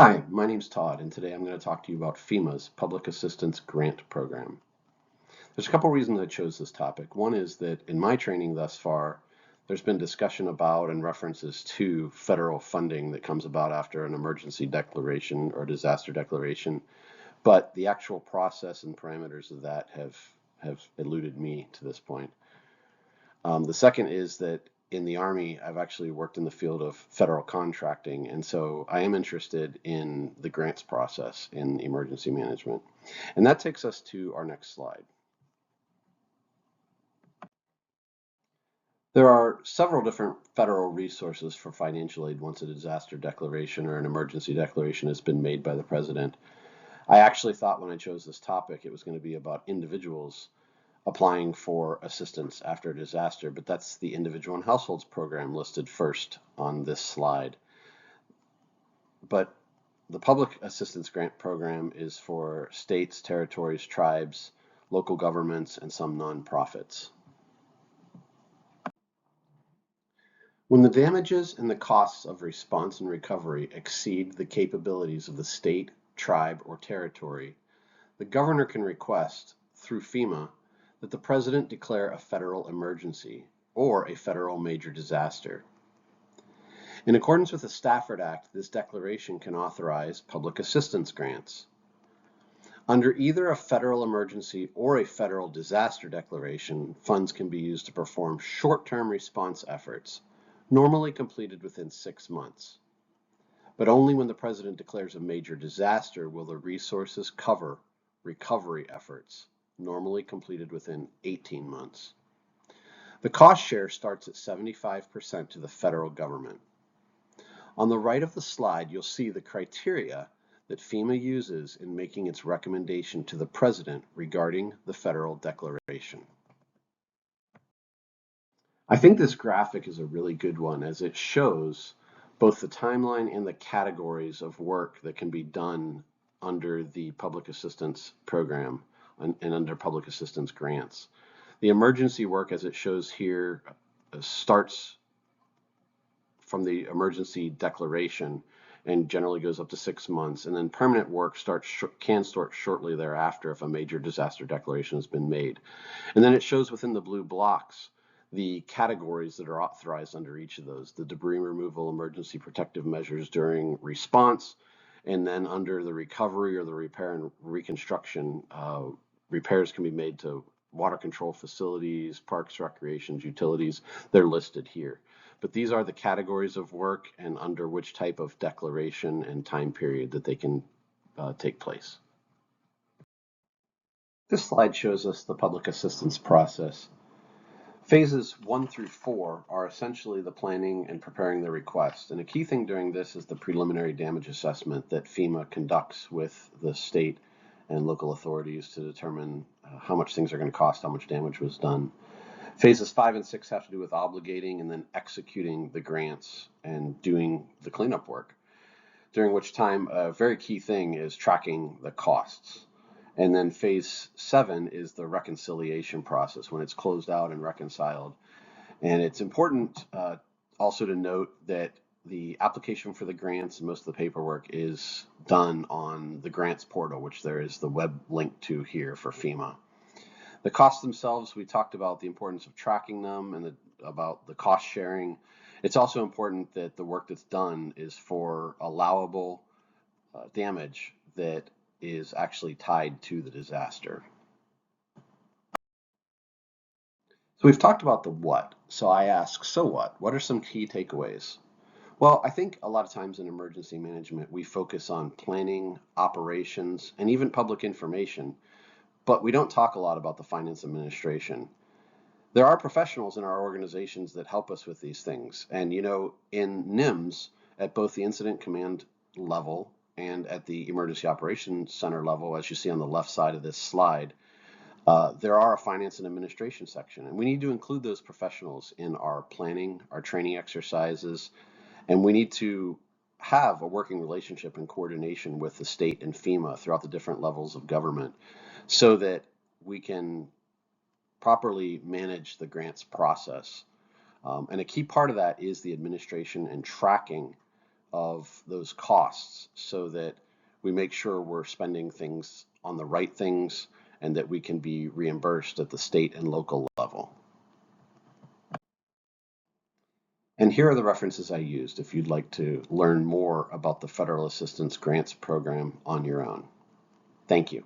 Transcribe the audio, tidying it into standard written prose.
Hi, my name's Todd, and today I'm going to talk to you about FEMA's Public Assistance Grant Program. There's a couple reasons I chose this topic. One is that in my training thus far, there's been discussion about and references to federal funding that comes about after an emergency declaration or disaster declaration, but the actual process and parameters of that have eluded me to this point. The second is that in the Army, I've actually worked in the field of federal contracting, and so I am interested in the grants process in emergency management. And that takes us to our next slide. There are several different federal resources for financial aid once a disaster declaration or an emergency declaration has been made by the president. I actually thought when I chose this topic it was going to be about individuals applying for assistance after a disaster, but that's the Individual and Households Program listed first on this slide. But the Public Assistance Grant Program is for states, territories, tribes, local governments, and some nonprofits. When the damages and the costs of response and recovery exceed the capabilities of the state, tribe, or territory, the governor can request, through FEMA, that the president declare a federal emergency or a federal major disaster. In accordance with the Stafford Act, this declaration can authorize public assistance grants. Under either a federal emergency or a federal disaster declaration, funds can be used to perform short-term response efforts, normally completed within 6 months. But only when the president declares a major disaster will the resources cover recovery efforts, normally completed within 18 months. The cost share starts at 75% to the federal government. On the right of the slide, you'll see the criteria that FEMA uses in making its recommendation to the president regarding the federal declaration. I think this graphic is a really good one as it shows both the timeline and the categories of work that can be done under the public assistance program and under public assistance grants. The emergency work, as it shows here, starts from the emergency declaration and generally goes up to 6 months, and then permanent work can start shortly thereafter if a major disaster declaration has been made. And then it shows within the blue blocks the categories that are authorized under each of those: the debris removal, emergency protective measures during response, and then under the recovery or the repair and reconstruction, repairs can be made to water control facilities, parks, recreations, utilities. They're listed here. But these are the categories of work and under which type of declaration and time period that they can take place. This slide shows us the public assistance process. Phases 1 through 4 are essentially the planning and preparing the request. And a key thing during this is the preliminary damage assessment that FEMA conducts with the state and local authorities to determine how much things are going to cost, how much damage was done. Phases 5 and 6 have to do with obligating and then executing the grants and doing the cleanup work, during which time a very key thing is tracking the costs. And then phase 7 is the reconciliation process, when it's closed out and reconciled. And it's important also to note that the application for the grants and most of the paperwork is done on the grants portal, which there is the web link to here for FEMA. The costs themselves, we talked about the importance of tracking them and about the cost sharing. It's also important that the work that's done is for allowable damage that is actually tied to the disaster. So we've talked about the what. So I ask, so what? What are some key takeaways? Well, I think a lot of times in emergency management, we focus on planning, operations, and even public information, but we don't talk a lot about the finance administration. There are professionals in our organizations that help us with these things. And in NIMS, at both the incident command level and at the emergency operations center level, as you see on the left side of this slide, there are a finance and administration section. And we need to include those professionals in our planning, our training exercises, and we need to have a working relationship and coordination with the state and FEMA throughout the different levels of government so that we can properly manage the grants process. And a key part of that is the administration and tracking of those costs so that we make sure we're spending things on the right things and that we can be reimbursed at the state and local level. And here are the references I used if you'd like to learn more about the Federal Assistance Grants Program on your own. Thank you.